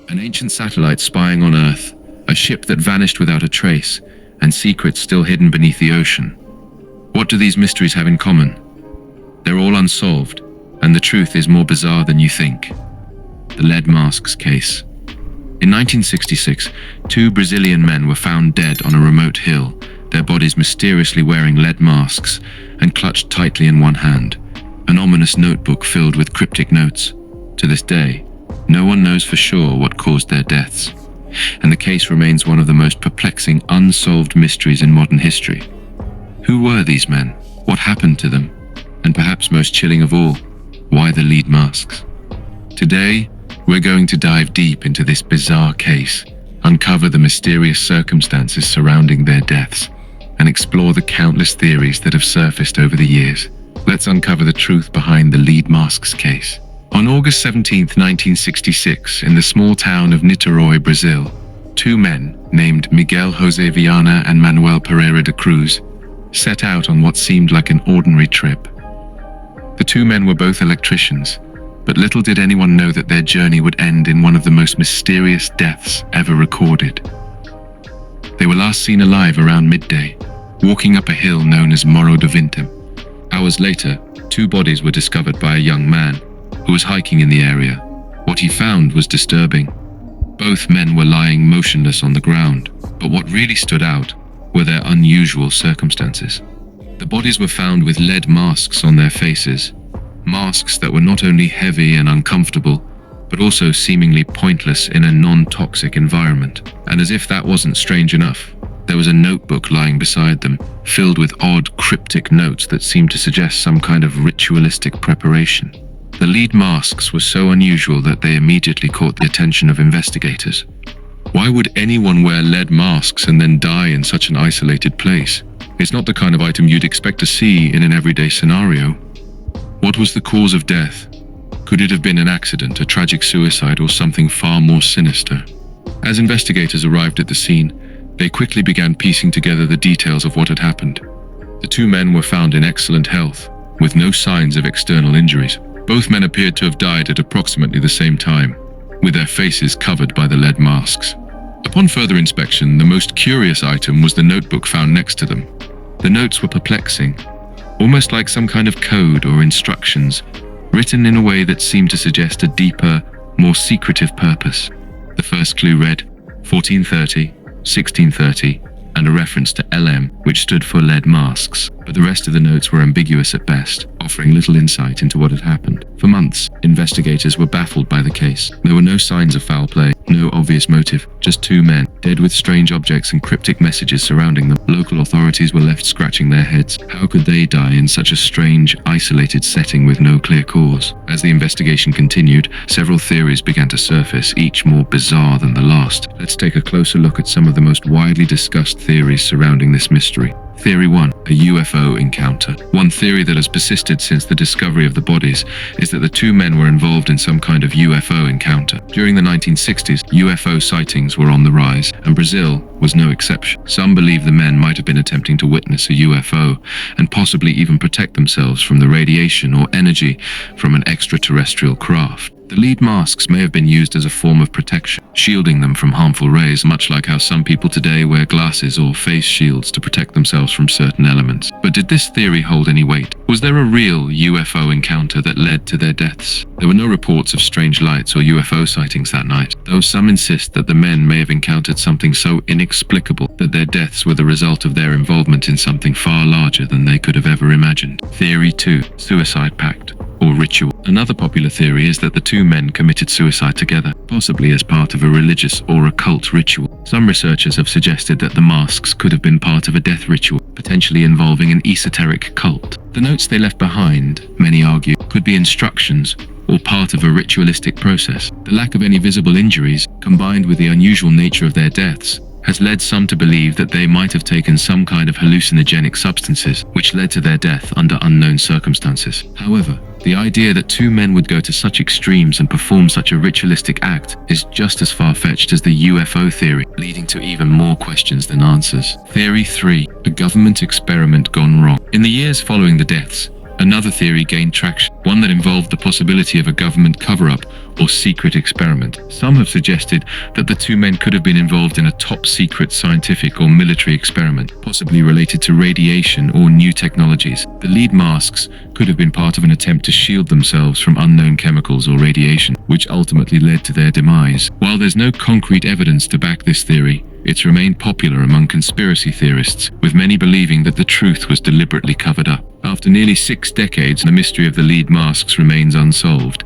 An ancient satellite spying on Earth, a ship that vanished without a trace, and secrets still hidden beneath the ocean. What do these mysteries have in common? They're all unsolved, and the truth is more bizarre than you think. The lead masks case. In 1966, two Brazilian men were found dead on a remote hill, their bodies mysteriously wearing lead masks and clutched tightly in one hand, an ominous notebook filled with cryptic notes. To this day, no one knows for sure what caused their deaths, and the case remains one of the most perplexing unsolved mysteries in modern history. Who were these men? What happened to them? And perhaps most chilling of all, why the lead masks? Today, we're going to dive deep into this bizarre case, uncover the mysterious circumstances surrounding their deaths, and explore the countless theories that have surfaced over the years. Let's uncover the truth behind the lead masks case. On August 17, 1966, in the small town of Niterói, Brazil, two men named Miguel José Viana and Manuel Pereira de Cruz set out on what seemed like an ordinary trip. The two men were both electricians, but little did anyone know that their journey would end in one of the most mysterious deaths ever recorded. They were last seen alive around midday, walking up a hill known as Morro do Vintém. Hours later, two bodies were discovered by a young man who was hiking in the area. What he found was disturbing. Both men were lying motionless on the ground, but what really stood out were their unusual circumstances. The bodies were found with lead masks on their faces, masks that were not only heavy and uncomfortable, but also seemingly pointless in a non-toxic environment. And as if that wasn't strange enough, there was a notebook lying beside them, filled with odd, cryptic notes that seemed to suggest some kind of ritualistic preparation. The lead masks were so unusual that they immediately caught the attention of investigators. Why would anyone wear lead masks and then die in such an isolated place? It's not the kind of item you'd expect to see in an everyday scenario. What was the cause of death? Could it have been an accident, a tragic suicide, or something far more sinister? As investigators arrived at the scene, they quickly began piecing together the details of what had happened. The two men were found in excellent health, with no signs of external injuries. Both men appeared to have died at approximately the same time, with their faces covered by the lead masks. Upon further inspection, the most curious item was the notebook found next to them. The notes were perplexing, almost like some kind of code or instructions, written in a way that seemed to suggest a deeper, more secretive purpose. The first clue read 1430, 1630, and a reference to LM, which stood for lead masks, but the rest of the notes were ambiguous at best, offering little insight into what had happened. For months, investigators were baffled by the case. There were no signs of foul play, no obvious motive, just two men, dead with strange objects and cryptic messages surrounding them. Local authorities were left scratching their heads. How could they die in such a strange, isolated setting with no clear cause? As the investigation continued, several theories began to surface, each more bizarre than the last. Let's take a closer look at some of the most widely discussed theories surrounding this mystery. Theory 1. A UFO encounter. One theory that has persisted since the discovery of the bodies is that the two men were involved in some kind of UFO encounter. During the 1960s, UFO sightings were on the rise, and Brazil was no exception. Some believe the men might have been attempting to witness a UFO and possibly even protect themselves from the radiation or energy from an extraterrestrial craft. The lead masks may have been used as a form of protection, shielding them from harmful rays, much like how some people today wear glasses or face shields to protect themselves from certain elements. But did this theory hold any weight? Was there a real UFO encounter that led to their deaths? There were no reports of strange lights or UFO sightings that night, though some insist that the men may have encountered something so inexplicable that their deaths were the result of their involvement in something far larger than they could have ever imagined. Theory 2. Suicide pact or ritual. Another popular theory is that the two men committed suicide together, possibly as part of a religious or occult ritual. Some researchers have suggested that the masks could have been part of a death ritual, potentially involving an esoteric cult. The notes they left behind, many argue, could be instructions or part of a ritualistic process. The lack of any visible injuries, combined with the unusual nature of their deaths, has led some to believe that they might have taken some kind of hallucinogenic substances, which led to their death under unknown circumstances. However, the idea that two men would go to such extremes and perform such a ritualistic act is just as far-fetched as the UFO theory, leading to even more questions than answers. Theory 3. A government experiment gone wrong. In the years following the deaths, Another theory gained traction, one that involved the possibility of a government cover-up or secret experiment. Some have suggested that the two men could have been involved in a top-secret scientific or military experiment, possibly related to radiation or new technologies. The lead masks could have been part of an attempt to shield themselves from unknown chemicals or radiation, which ultimately led to their demise. While there's no concrete evidence to back this theory, it's remained popular among conspiracy theorists, with many believing that the truth was deliberately covered up. After nearly 6 decades, the mystery of the lead masks remains unsolved.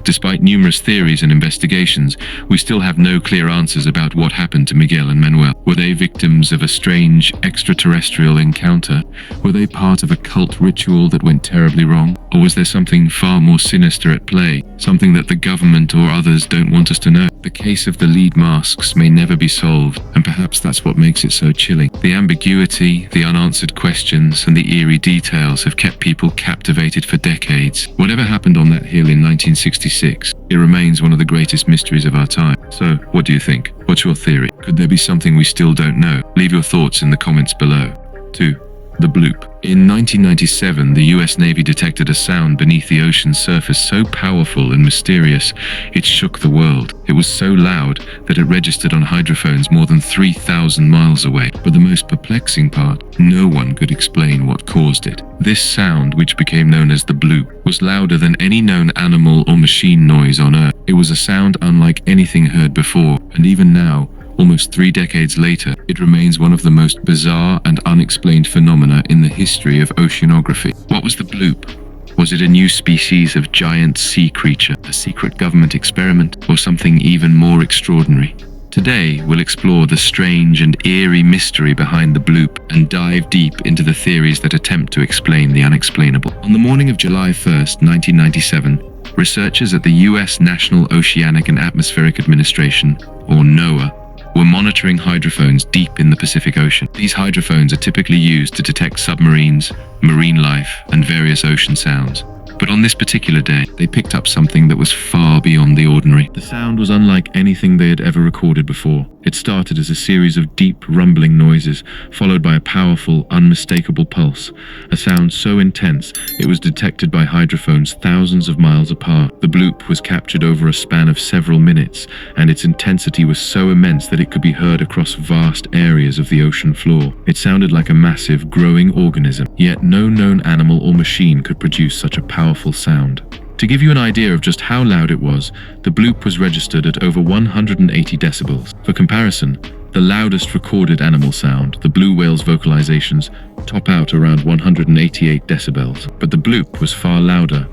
Despite numerous theories and investigations, we still have no clear answers about what happened to Miguel and Manuel. Were they victims of a strange extraterrestrial encounter? Were they part of a cult ritual that went terribly wrong? Or was there something far more sinister at play? Something that the government or others don't want us to know? The case of the lead masks may never be solved, and perhaps that's what makes it so chilling. The ambiguity, the unanswered questions, and the eerie details have kept people captivated for decades. Whatever happened on that hill in 1966, it remains one of the greatest mysteries of our time. So, what do you think? What's your theory? Could there be something we still don't know? Leave your thoughts in the comments below. 2. The Bloop. In 1997, the US Navy detected a sound beneath the ocean's surface so powerful and mysterious, it shook the world. It was so loud that it registered on hydrophones more than 3,000 miles away. But the most perplexing part, no one could explain what caused it. This sound, which became known as the Bloop, was louder than any known animal or machine noise on Earth. It was a sound unlike anything heard before, and even now, almost 3 decades later, it remains one of the most bizarre and unexplained phenomena in the history of oceanography. What was the Bloop? Was it a new species of giant sea creature, a secret government experiment, or something even more extraordinary? Today, we'll explore the strange and eerie mystery behind the Bloop and dive deep into the theories that attempt to explain the unexplainable. On the morning of July 1st, 1997, researchers at the US National Oceanic and Atmospheric Administration, or NOAA, were monitoring hydrophones deep in the Pacific Ocean. These hydrophones are typically used to detect submarines, marine life, and various ocean sounds. But on this particular day, they picked up something that was far beyond the ordinary. The sound was unlike anything they had ever recorded before. It started as a series of deep, rumbling noises, followed by a powerful, unmistakable pulse, a sound so intense it was detected by hydrophones thousands of miles apart. The Bloop was captured over a span of several minutes, and its intensity was so immense that it could be heard across vast areas of the ocean floor. It sounded like a massive, growing organism, yet no known animal or machine could produce such a powerful sound. To give you an idea of just how loud it was, the Bloop was registered at over 180 decibels. For comparison, the loudest recorded animal sound, the blue whale's vocalizations, top out around 188 decibels. But the Bloop was far louder,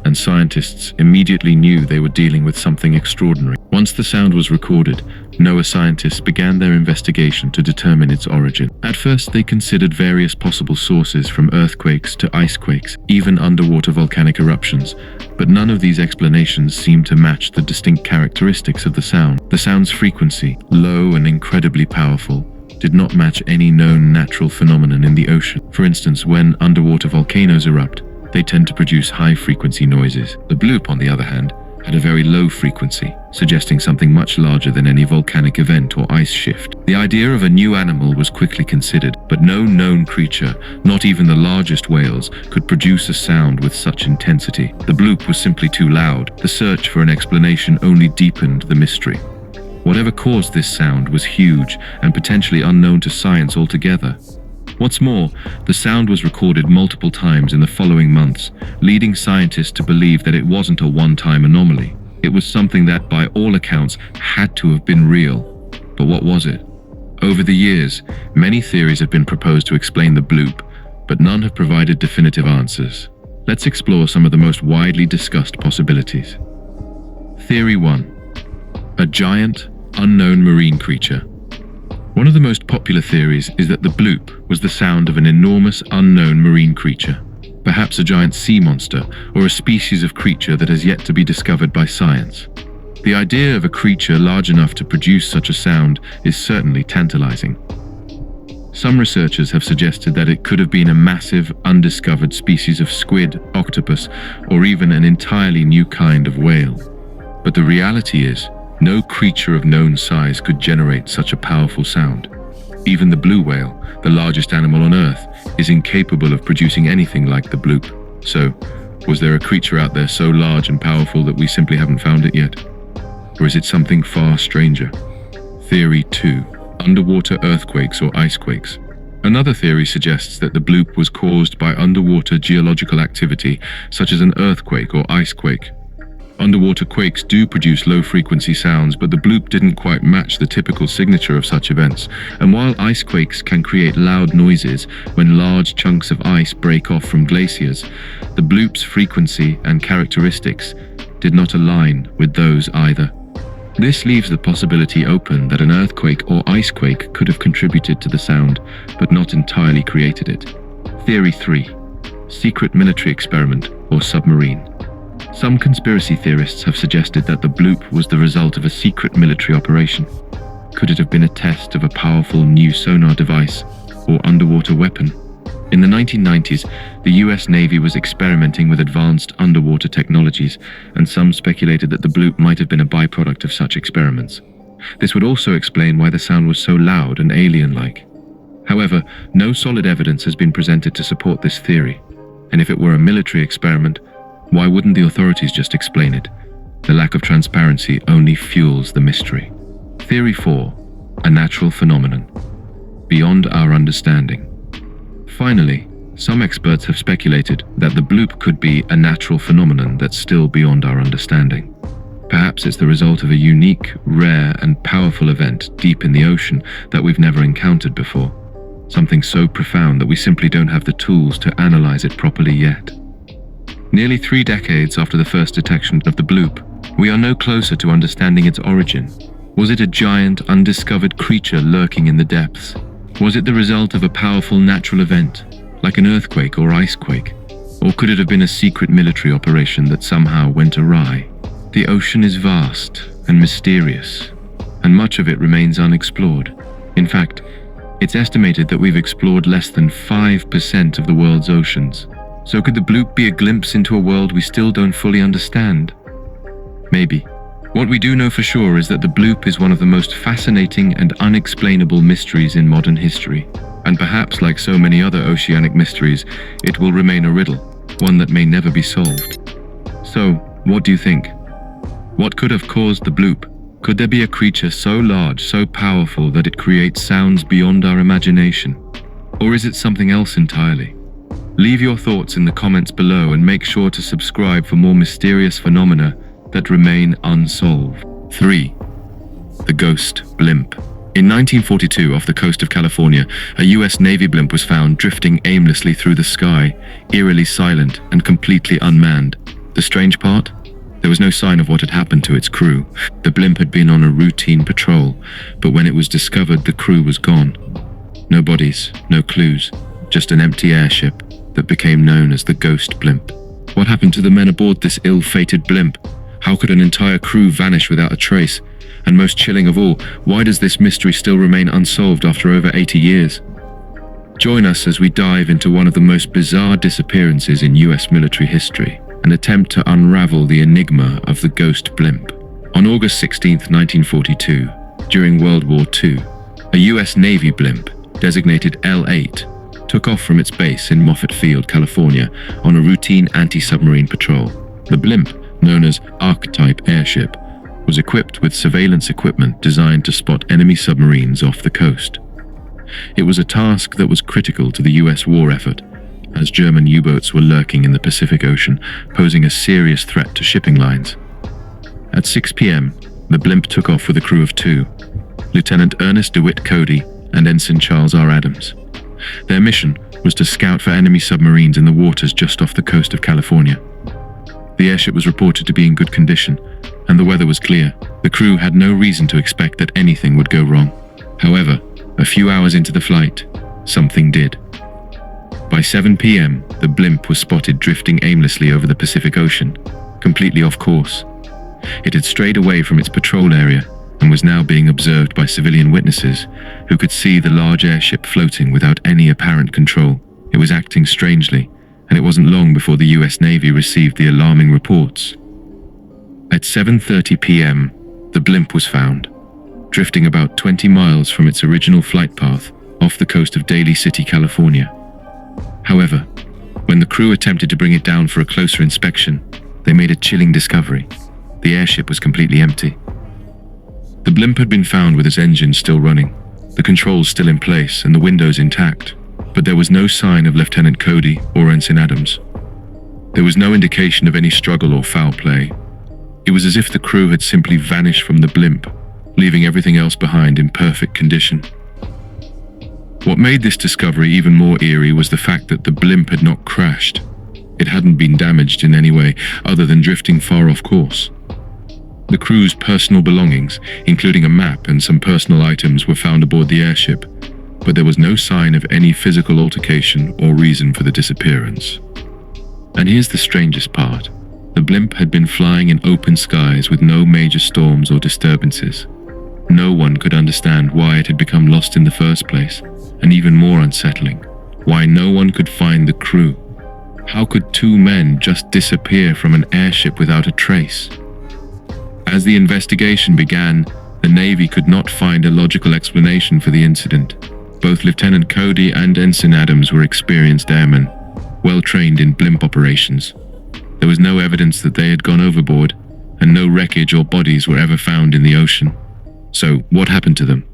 and scientists immediately knew they were dealing with something extraordinary. Once the sound was recorded, NOAA scientists began their investigation to determine its origin. At first, they considered various possible sources, from earthquakes to icequakes, even underwater volcanic eruptions, but none of these explanations seemed to match the distinct characteristics of the sound. The sound's frequency, low and incredibly powerful, did not match any known natural phenomenon in the ocean. For instance, when underwater volcanoes erupt, they tend to produce high-frequency noises. The Bloop, on the other hand, had a very low frequency, suggesting something much larger than any volcanic event or ice shift. The idea of a new animal was quickly considered, but no known creature, not even the largest whales, could produce a sound with such intensity. The Bloop was simply too loud. The search for an explanation only deepened the mystery. Whatever caused this sound was huge and potentially unknown to science altogether. What's more, the sound was recorded multiple times in the following months, leading scientists to believe that it wasn't a one-time anomaly. It was something that, by all accounts, had to have been real. But what was it? Over the years, many theories have been proposed to explain the Bloop, but none have provided definitive answers. Let's explore some of the most widely discussed possibilities. Theory 1. A giant, unknown marine creature. One of the most popular theories is that the Bloop was the sound of an enormous, unknown marine creature, perhaps a giant sea monster or a species of creature that has yet to be discovered by science. The idea of a creature large enough to produce such a sound is certainly tantalizing. Some researchers have suggested that it could have been a massive, undiscovered species of squid, octopus, or even an entirely new kind of whale. But the reality is, no creature of known size could generate such a powerful sound. Even the blue whale, the largest animal on Earth, is incapable of producing anything like the Bloop. So, was there a creature out there so large and powerful that we simply haven't found it yet? Or is it something far stranger? Theory 2. Underwater earthquakes or icequakes. Another theory suggests that the bloop was caused by underwater geological activity, such as an earthquake or icequake. Underwater quakes do produce low-frequency sounds, but the bloop didn't quite match the typical signature of such events. And while icequakes can create loud noises when large chunks of ice break off from glaciers, the bloop's frequency and characteristics did not align with those either. This leaves the possibility open that an earthquake or icequake could have contributed to the sound, but not entirely created it. Theory 3. Secret military experiment or submarine. Some conspiracy theorists have suggested that the bloop was the result of a secret military operation. Could it have been a test of a powerful new sonar device or underwater weapon? In the 1990s, the US Navy was experimenting with advanced underwater technologies, and some speculated that the bloop might have been a byproduct of such experiments. This would also explain why the sound was so loud and alien-like. However, no solid evidence has been presented to support this theory. And if it were a military experiment, why wouldn't the authorities just explain it? The lack of transparency only fuels the mystery. Theory 4. A natural phenomenon. Beyond our understanding. Finally, some experts have speculated that the bloop could be a natural phenomenon that's still beyond our understanding. Perhaps it's the result of a unique, rare, and powerful event deep in the ocean that we've never encountered before. Something so profound that we simply don't have the tools to analyze it properly yet. Nearly 3 decades after the first detection of the bloop, we are no closer to understanding its origin. Was it a giant, undiscovered creature lurking in the depths? Was it the result of a powerful natural event, like an earthquake or icequake? Or could it have been a secret military operation that somehow went awry? The ocean is vast and mysterious, and much of it remains unexplored. In fact, it's estimated that we've explored less than 5% of the world's oceans. So could the bloop be a glimpse into a world we still don't fully understand? Maybe. What we do know for sure is that the bloop is one of the most fascinating and unexplainable mysteries in modern history. And perhaps, like so many other oceanic mysteries, it will remain a riddle, one that may never be solved. So, what do you think? What could have caused the bloop? Could there be a creature so large, so powerful that it creates sounds beyond our imagination? Or is it something else entirely? Leave your thoughts in the comments below and make sure to subscribe for more mysterious phenomena that remain unsolved. 3. The Ghost Blimp. In 1942, off the coast of California, a US Navy blimp was found drifting aimlessly through the sky, eerily silent and completely unmanned. The strange part? There was no sign of what had happened to its crew. The blimp had been on a routine patrol, but when it was discovered, the crew was gone. No bodies, no clues, just an empty airship that became known as the Ghost Blimp. What happened to the men aboard this ill-fated blimp? How could an entire crew vanish without a trace? And most chilling of all, why does this mystery still remain unsolved after over 80 years? Join us as we dive into one of the most bizarre disappearances in US military history, and attempt to unravel the enigma of the Ghost Blimp. On August 16, 1942, during World War II, a US Navy blimp, designated L-8, took off from its base in Moffett Field, California, on a routine anti-submarine patrol. The blimp, known as Archetype airship, was equipped with surveillance equipment designed to spot enemy submarines off the coast. It was a task that was critical to the US war effort, as German U-boats were lurking in the Pacific Ocean, posing a serious threat to shipping lines. At 6 p.m., the blimp took off with a crew of 2, Lieutenant Ernest DeWitt Cody and Ensign Charles R. Adams. Their mission was to scout for enemy submarines in the waters just off the coast of California. The airship was reported to be in good condition, and the weather was clear. The crew had no reason to expect that anything would go wrong. However, a few hours into the flight, something did. By 7 p.m., the blimp was spotted drifting aimlessly over the Pacific Ocean, completely off course. It had strayed away from its patrol area and was now being observed by civilian witnesses who could see the large airship floating without any apparent control. It was acting strangely, and it wasn't long before the US Navy received the alarming reports. At 7:30 p.m., the blimp was found, drifting about 20 miles from its original flight path off the coast of Daly City, California. However, When the crew attempted to bring it down for a closer inspection, they made a chilling discovery. The airship was completely empty. The blimp had been found with its engines still running, the controls still in place and the windows intact, but there was no sign of Lieutenant Cody or Ensign Adams. There was no indication of any struggle or foul play. It was as if the crew had simply vanished from the blimp, leaving everything else behind in perfect condition. What made this discovery even more eerie was the fact that the blimp had not crashed. It hadn't been damaged in any way other than drifting far off course. The crew's personal belongings, including a map and some personal items, were found aboard the airship, but there was no sign of any physical altercation or reason for the disappearance. And here's the strangest part. The blimp had been flying in open skies with no major storms or disturbances. No one could understand why it had become lost in the first place, and even more unsettling, why no one could find the crew. How could two men just disappear from an airship without a trace? As the investigation began, the Navy could not find a logical explanation for the incident. Both Lieutenant Cody and Ensign Adams were experienced airmen, well trained in blimp operations. There was no evidence that they had gone overboard, and no wreckage or bodies were ever found in the ocean. So, what happened to them?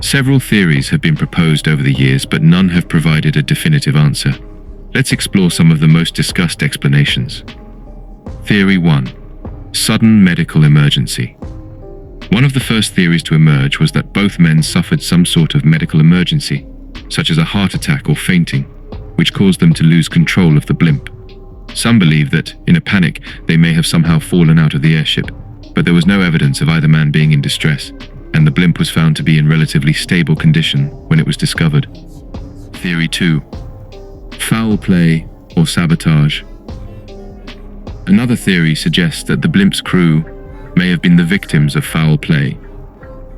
Several theories have been proposed over the years, but none have provided a definitive answer. Let's explore some of the most discussed explanations. Theory 1. Sudden medical emergency. One of the first theories to emerge was that both men suffered some sort of medical emergency, such as a heart attack or fainting, which caused them to lose control of the blimp. Some believe that, in a panic, they may have somehow fallen out of the airship, but there was no evidence of either man being in distress, and the blimp was found to be in relatively stable condition when it was discovered. Theory 2. Foul play or sabotage. Another theory suggests that the blimp's crew may have been the victims of foul play.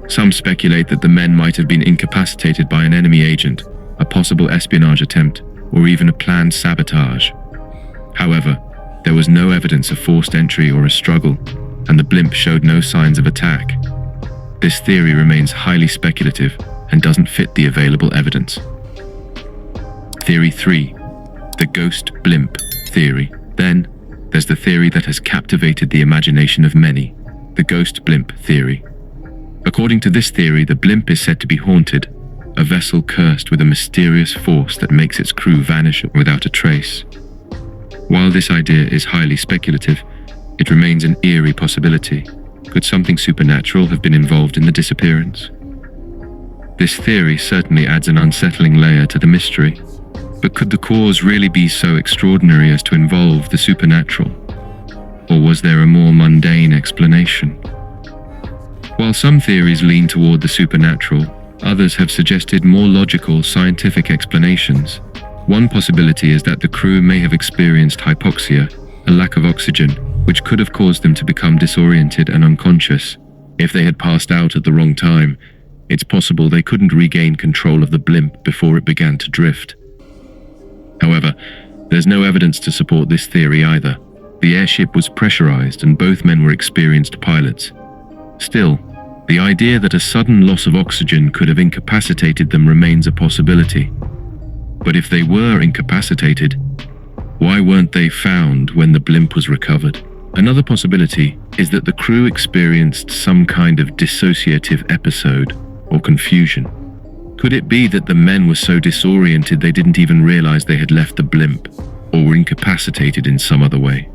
Some speculate that the men might have been incapacitated by an enemy agent, a possible espionage attempt, or even a planned sabotage. However, there was no evidence of forced entry or a struggle, and the blimp showed no signs of attack. This theory remains highly speculative and doesn't fit the available evidence. Theory 3. The Ghost Blimp theory. Then, there's the theory that has captivated the imagination of many, the Ghost Blimp theory. According to this theory, the blimp is said to be haunted, a vessel cursed with a mysterious force that makes its crew vanish without a trace. While this idea is highly speculative, it remains an eerie possibility. Could something supernatural have been involved in the disappearance? This theory certainly adds an unsettling layer to the mystery. But could the cause really be so extraordinary as to involve the supernatural? Or was there a more mundane explanation? While some theories lean toward the supernatural, others have suggested more logical, scientific explanations. One possibility is that the crew may have experienced hypoxia, a lack of oxygen, which could have caused them to become disoriented and unconscious. If they had passed out at the wrong time, it's possible they couldn't regain control of the blimp before it began to drift. However, there's no evidence to support this theory either. The airship was pressurized and both men were experienced pilots. Still, the idea that a sudden loss of oxygen could have incapacitated them remains a possibility. But if they were incapacitated, why weren't they found when the blimp was recovered? Another possibility is that the crew experienced some kind of dissociative episode or confusion. Could it be that the men were so disoriented they didn't even realize they had left the blimp, or were incapacitated in some other way?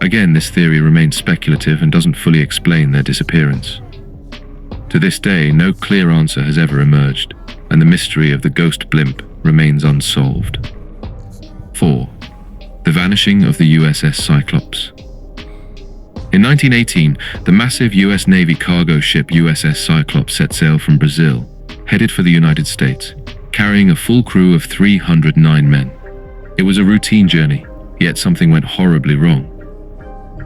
Again, this theory remains speculative and doesn't fully explain their disappearance. To this day, no clear answer has ever emerged, and the mystery of the Ghost Blimp remains unsolved. 4. The vanishing of the USS Cyclops. In 1918, the massive US Navy cargo ship USS Cyclops set sail from Brazil, headed for the United States, carrying a full crew of 309 men. It was a routine journey, yet something went horribly wrong.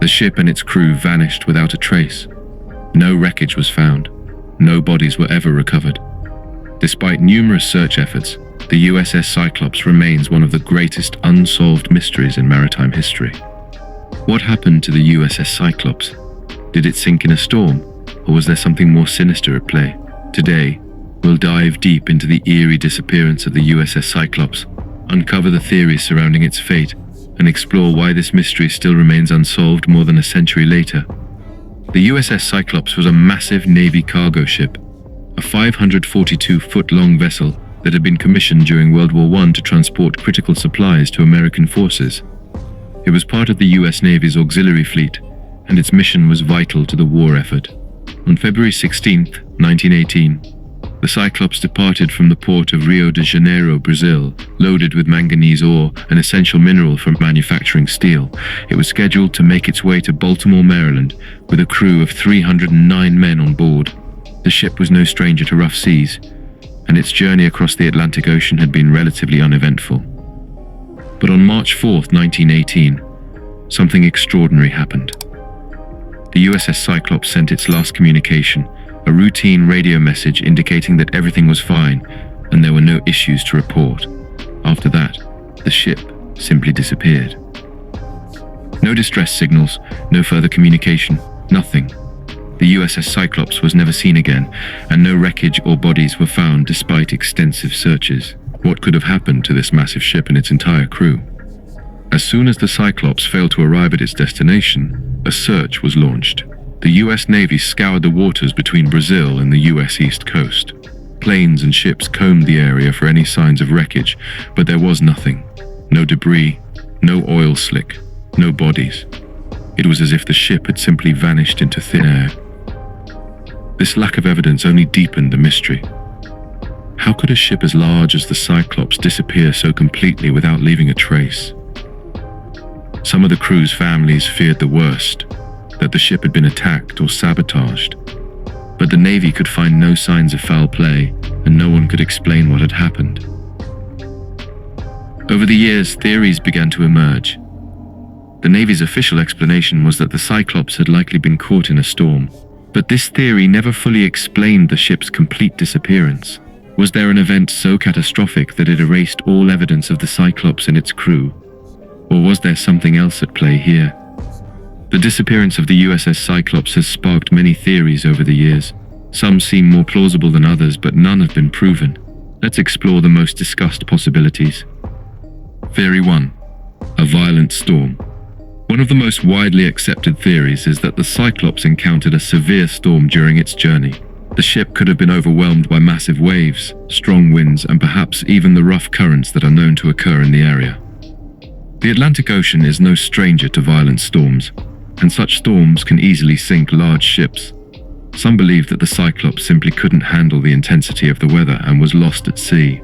The ship and its crew vanished without a trace. No wreckage was found. No bodies were ever recovered. Despite numerous search efforts, the USS Cyclops remains one of the greatest unsolved mysteries in maritime history. What happened to the USS Cyclops? Did it sink in a storm, or was there something more sinister at play? Today, we'll dive deep into the eerie disappearance of the USS Cyclops uncover the theories surrounding its fate, and explore why this mystery still remains unsolved more than a century later. The USS Cyclops was a massive Navy cargo ship, a 542-foot-long vessel that had been commissioned during World War I to transport critical supplies to American forces. It was part of the US Navy's auxiliary fleet, and its mission was vital to the war effort. On February 16, 1918, the Cyclops departed from the port of Rio de Janeiro, Brazil, loaded with manganese ore, an essential mineral for manufacturing steel. It was scheduled to make its way to Baltimore, Maryland, with a crew of 309 men on board. The ship was no stranger to rough seas, and its journey across the Atlantic Ocean had been relatively uneventful. But on March 4, 1918, something extraordinary happened. The USS Cyclops sent its last communication, a routine radio message indicating that everything was fine and there were no issues to report. After that, the ship simply disappeared. No distress signals, no further communication, nothing. The USS Cyclops was never seen again, and no wreckage or bodies were found despite extensive searches. What could have happened to this massive ship and its entire crew? As soon as the Cyclops failed to arrive at its destination, a search was launched. The US Navy scoured the waters between Brazil and the US East Coast. Planes and ships combed the area for any signs of wreckage, but there was nothing. No debris, no oil slick, no bodies. It was as if the ship had simply vanished into thin air. This lack of evidence only deepened the mystery. How could a ship as large as the Cyclops disappear so completely without leaving a trace? Some of the crew's families feared the worst, that the ship had been attacked or sabotaged. But the Navy could find no signs of foul play, and no one could explain what had happened. Over the years, theories began to emerge. The Navy's official explanation was that the Cyclops had likely been caught in a storm, but this theory never fully explained the ship's complete disappearance. Was there an event so catastrophic that it erased all evidence of the Cyclops and its crew? Or was there something else at play here? The disappearance of the USS Cyclops has sparked many theories over the years. Some seem more plausible than others, but none have been proven. Let's explore the most discussed possibilities. Theory 1. A violent storm. One of the most widely accepted theories is that the Cyclops encountered a severe storm during its journey. The ship could have been overwhelmed by massive waves, strong winds, and perhaps even the rough currents that are known to occur in the area. The Atlantic Ocean is no stranger to violent storms, and such storms can easily sink large ships. Some believe that the Cyclops simply couldn't handle the intensity of the weather and was lost at sea.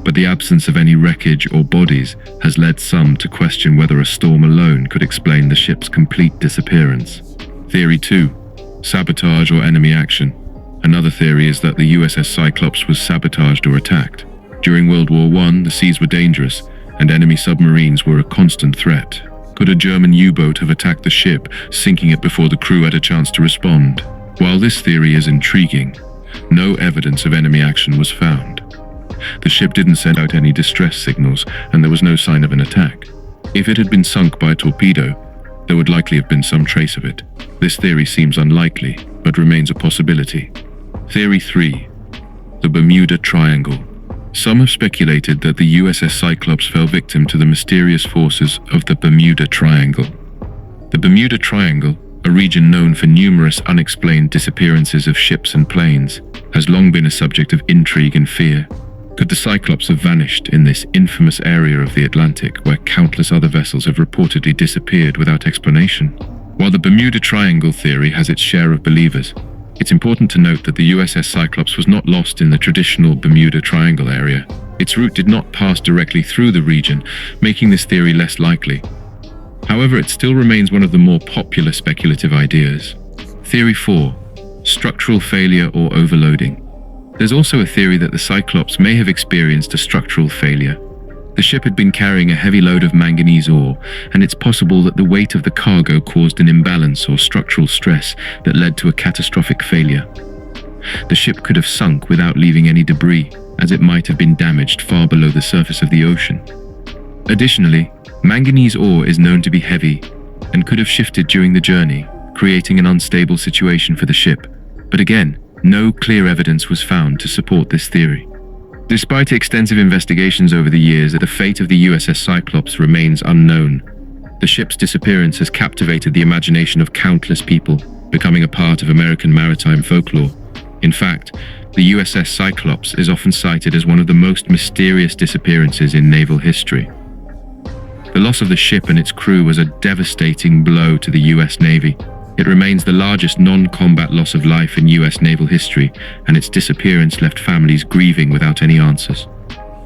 But the absence of any wreckage or bodies has led some to question whether a storm alone could explain the ship's complete disappearance. Theory 2. Sabotage or enemy action. Another theory is that the USS Cyclops was sabotaged or attacked. During World War I, the seas were dangerous, and enemy submarines were a constant threat. Could a German U-boat have attacked the ship, sinking it before the crew had a chance to respond? While this theory is intriguing, no evidence of enemy action was found. The ship didn't send out any distress signals, and there was no sign of an attack. If it had been sunk by a torpedo, there would likely have been some trace of it. This theory seems unlikely, but remains a possibility. Theory 3. The Bermuda Triangle. Some have speculated that the USS Cyclops fell victim to the mysterious forces of the Bermuda Triangle. The Bermuda Triangle, a region known for numerous unexplained disappearances of ships and planes, has long been a subject of intrigue and fear. Could the Cyclops have vanished in this infamous area of the Atlantic where countless other vessels have reportedly disappeared without explanation? While the Bermuda Triangle theory has its share of believers, it's important to note that the USS Cyclops was not lost in the traditional Bermuda Triangle area. Its route did not pass directly through the region, making this theory less likely. However, it still remains one of the more popular speculative ideas. Theory 4. Structural failure or overloading. There's also a theory that the Cyclops may have experienced a structural failure. The ship had been carrying a heavy load of manganese ore, and it's possible that the weight of the cargo caused an imbalance or structural stress that led to a catastrophic failure. The ship could have sunk without leaving any debris, as it might have been damaged far below the surface of the ocean. Additionally, manganese ore is known to be heavy and could have shifted during the journey, creating an unstable situation for the ship. But again, no clear evidence was found to support this theory. Despite extensive investigations over the years, the fate of the USS Cyclops remains unknown. The ship's disappearance has captivated the imagination of countless people, becoming a part of American maritime folklore. In fact, the USS Cyclops is often cited as one of the most mysterious disappearances in naval history. The loss of the ship and its crew was a devastating blow to the US Navy. It remains the largest non-combat loss of life in US naval history, and its disappearance left families grieving without any answers.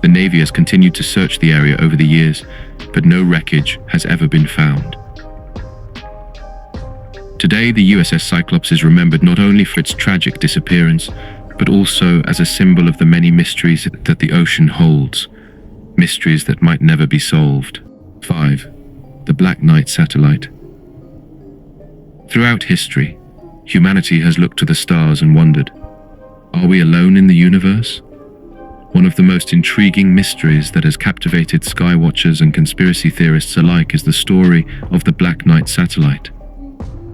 The Navy has continued to search the area over the years, but no wreckage has ever been found. Today, the USS Cyclops is remembered not only for its tragic disappearance, but also as a symbol of the many mysteries that the ocean holds, mysteries that might never be solved. 5. The Black Knight Satellite. Throughout history, humanity has looked to the stars and wondered, are we alone in the universe? One of the most intriguing mysteries that has captivated skywatchers and conspiracy theorists alike is the story of the Black Knight Satellite.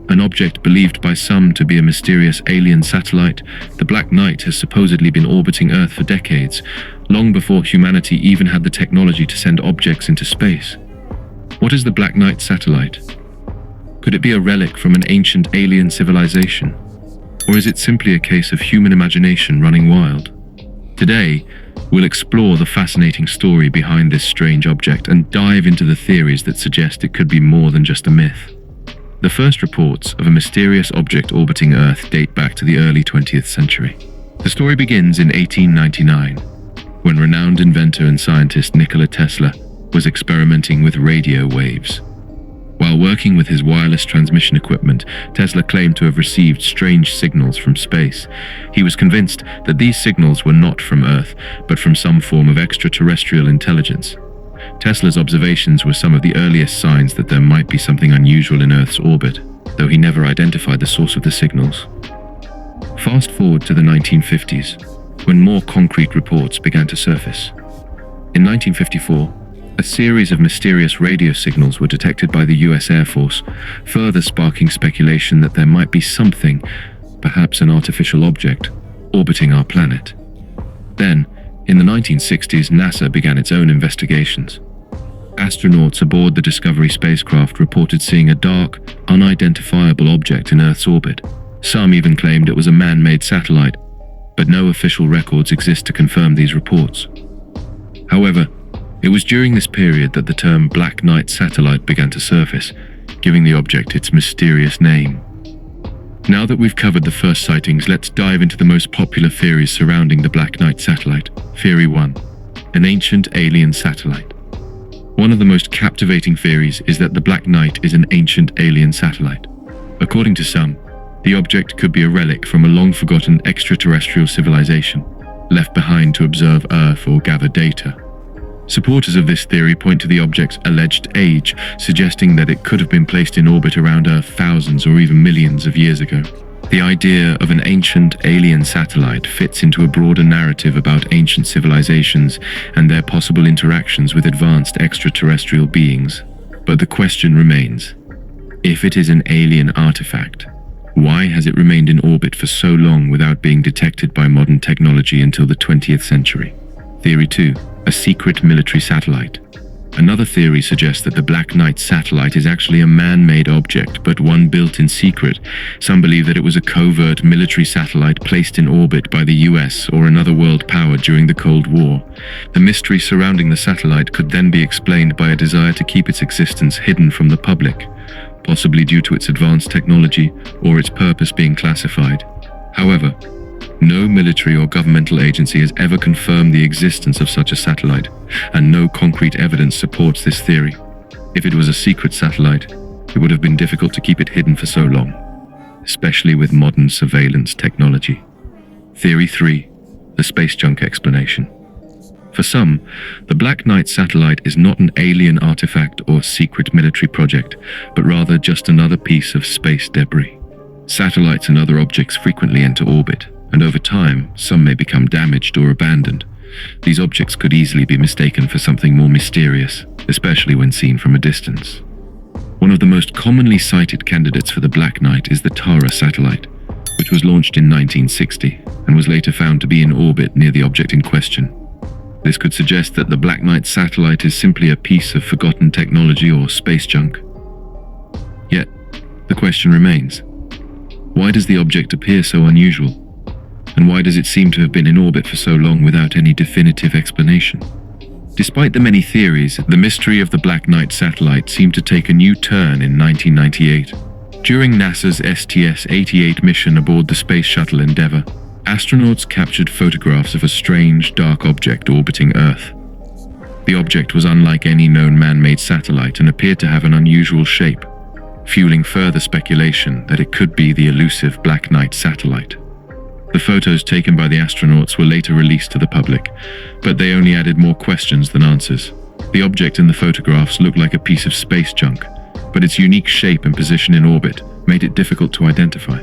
An object believed by some to be a mysterious alien satellite, the Black Knight has supposedly been orbiting Earth for decades, long before humanity even had the technology to send objects into space. What is the Black Knight Satellite? Could it be a relic from an ancient alien civilization? Or is it simply a case of human imagination running wild? Today, we'll explore the fascinating story behind this strange object and dive into the theories that suggest it could be more than just a myth. The first reports of a mysterious object orbiting Earth date back to the early 20th century. The story begins in 1899, when renowned inventor and scientist Nikola Tesla was experimenting with radio waves. While working with his wireless transmission equipment, Tesla claimed to have received strange signals from space. He was convinced that these signals were not from Earth, but from some form of extraterrestrial intelligence. Tesla's observations were some of the earliest signs that there might be something unusual in Earth's orbit, though he never identified the source of the signals. Fast forward to the 1950s, when more concrete reports began to surface. In 1954, a series of mysterious radio signals were detected by the US Air Force, further sparking speculation that there might be something, perhaps an artificial object, orbiting our planet. Then, in the 1960s, NASA began its own investigations. Astronauts aboard the Discovery spacecraft reported seeing a dark, unidentifiable object in Earth's orbit. Some even claimed it was a man-made satellite, but no official records exist to confirm these reports. However, it was during this period that the term Black Knight Satellite began to surface, giving the object its mysterious name. Now that we've covered the first sightings, let's dive into the most popular theories surrounding the Black Knight Satellite. Theory 1. An ancient alien satellite. One of the most captivating theories is that the Black Knight is an ancient alien satellite. According to some, the object could be a relic from a long-forgotten extraterrestrial civilization, left behind to observe Earth or gather data. Supporters of this theory point to the object's alleged age, suggesting that it could have been placed in orbit around Earth thousands or even millions of years ago. The idea of an ancient alien satellite fits into a broader narrative about ancient civilizations and their possible interactions with advanced extraterrestrial beings. But the question remains, if it is an alien artifact, why has it remained in orbit for so long without being detected by modern technology until the 20th century? Theory 2. A secret military satellite. Another theory suggests that the Black Knight satellite is actually a man-made object, but one built in secret. Some believe that it was a covert military satellite placed in orbit by the US or another world power during the Cold War. The mystery surrounding the satellite could then be explained by a desire to keep its existence hidden from the public, possibly due to its advanced technology or its purpose being classified. However, no military or governmental agency has ever confirmed the existence of such a satellite, and no concrete evidence supports this theory. If it was a secret satellite, it would have been difficult to keep it hidden for so long, especially with modern surveillance technology. Theory 3. The space junk explanation. For some, the Black Knight satellite is not an alien artifact or secret military project, but rather just another piece of space debris. Satellites and other objects frequently enter orbit, and over time, some may become damaged or abandoned. These objects could easily be mistaken for something more mysterious, especially when seen from a distance. One of the most commonly cited candidates for the Black Knight is the Tara satellite, which was launched in 1960 and was later found to be in orbit near the object in question. This could suggest that the Black Knight satellite is simply a piece of forgotten technology or space junk. Yet, the question remains: why does the object appear so unusual? And why does it seem to have been in orbit for so long without any definitive explanation? Despite the many theories, the mystery of the Black Knight satellite seemed to take a new turn in 1998. During NASA's STS-88 mission aboard the Space Shuttle Endeavour, astronauts captured photographs of a strange, dark object orbiting Earth. The object was unlike any known man-made satellite and appeared to have an unusual shape, fueling further speculation that it could be the elusive Black Knight satellite. The photos taken by the astronauts were later released to the public, but they only added more questions than answers. The object in the photographs looked like a piece of space junk, but its unique shape and position in orbit made it difficult to identify.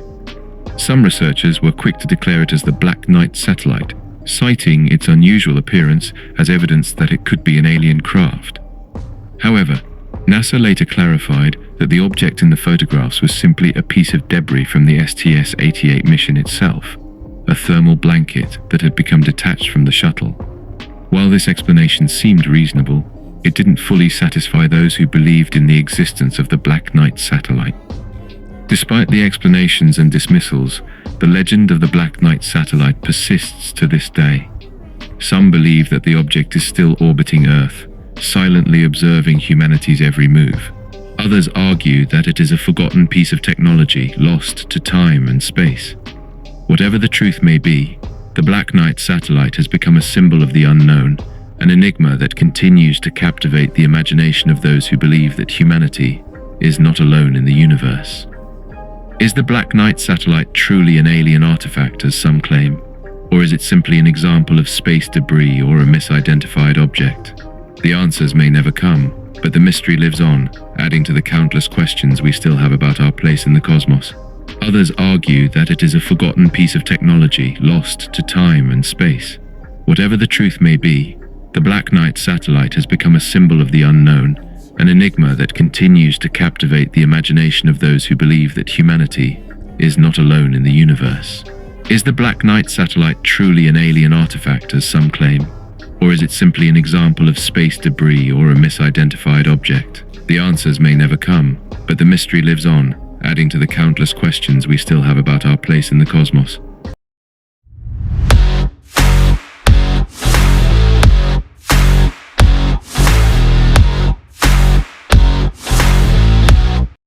Some researchers were quick to declare it as the Black Knight satellite, citing its unusual appearance as evidence that it could be an alien craft. However, NASA later clarified that the object in the photographs was simply a piece of debris from the STS-88 mission itself, a thermal blanket that had become detached from the shuttle. While this explanation seemed reasonable, it didn't fully satisfy those who believed in the existence of the Black Knight satellite. Despite the explanations and dismissals, the legend of the Black Knight satellite persists to this day. Some believe that the object is still orbiting Earth, silently observing humanity's every move. Others argue that it is a forgotten piece of technology lost to time and space. Whatever the truth may be, the Black Knight satellite has become a symbol of the unknown, an enigma that continues to captivate the imagination of those who believe that humanity is not alone in the universe. Is the Black Knight satellite truly an alien artifact, as some claim, or is it simply an example of space debris or a misidentified object? The answers may never come, but the mystery lives on, adding to the countless questions we still have about our place in the cosmos. Others argue that it is a forgotten piece of technology lost to time and space. Whatever the truth may be, the Black Knight satellite has become a symbol of the unknown, an enigma that continues to captivate the imagination of those who believe that humanity is not alone in the universe. Is the Black Knight satellite truly an alien artifact, as some claim, or is it simply an example of space debris or a misidentified object? The answers may never come, but the mystery lives on, adding to the countless questions we still have about our place in the cosmos.